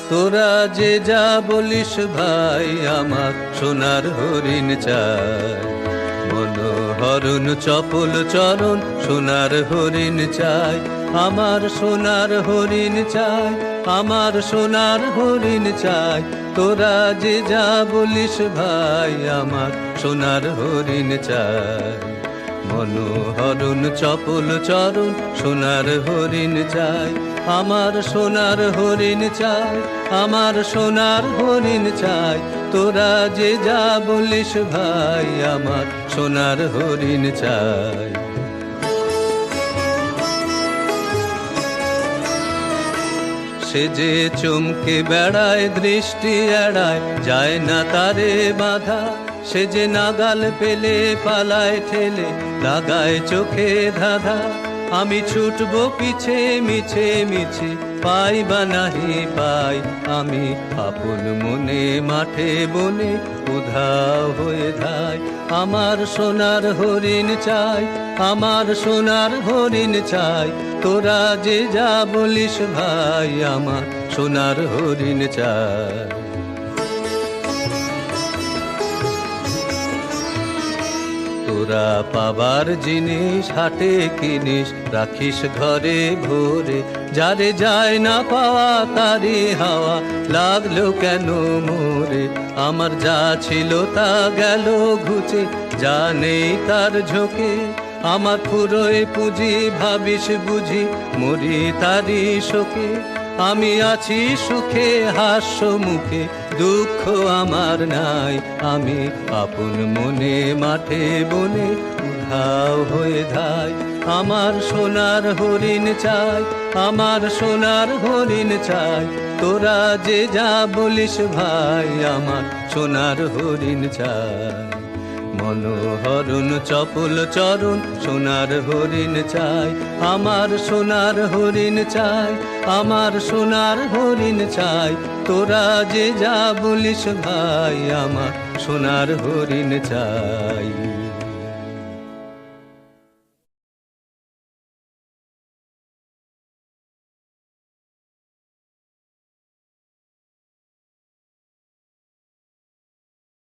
তোরা যে যা বলিস ভাই, আমার সোনার হরিণ চাই। মনোহরণ চপল চরণ সোনার হরিণ চাই, আমার সোনার হরিণ চাই, আমার সোনার হরিণ চাই। তোরা যে যা বলিস ভাই, আমার সোনার হরিণ চাই। মনোহরণ চপল চরণ সোনার হরিণ চাই, আমার সোনার হরিণ চাই, আমার সোনার হরিণ চাই। তোরা যে যা বলিস ভাই, আমার সোনার হরিণ চাই। সে যে চমকে বেড়ায়, দৃষ্টি এড়ায়, যায় না তারে বাধা। সে যে নাগাল পেলে পালায় ঠেলে, লাগায় চোখে ধাঁধা। আমি ছুটবো পিছে মিছে মিছে, পাই বা নাহি পাই। আমি আপন মনে মাঠে বনে উধাও হয়ে ধাই। আমার সোনার হরিণ চাই, আমার সোনার হরিণ চাই। তোরা যে যা বলিস ভাই, আমার সোনার হরিণ চাই। তোরা পাবার জিনিস হাটে কিনিস, রাখিস ঘরে ভরে। যারে যায় না পাওয়া তারি হাওয়া, লাগলো কেন মোরে। আমার যা ছিল তা গেল ঘুচে, যা নেই তার ঝোঁকে। আমার ফুরোয় পুঁজি ভাবিস বুঝি, মরি তারি শোকে। আমি আছি সুখে হাস্য মুখে, দুঃখ আমার নাই। আমি আপন মনে মাঠে বনে উধাও হয়ে ধাই। আমার সোনার হরিণ চাই, আমার সোনার হরিণ চাই। তোরা যে যা বলিস ভাই, আমার সোনার হরিণ চাই। মনোহরণ চপল চরণ সোনার হরিণ চাই, আমার সোনার হরিণ চাই, আমার সোনার হরিণ চাই। তোরা যে যা বলিস ভাই, আমার সোনার হরিণ চাই।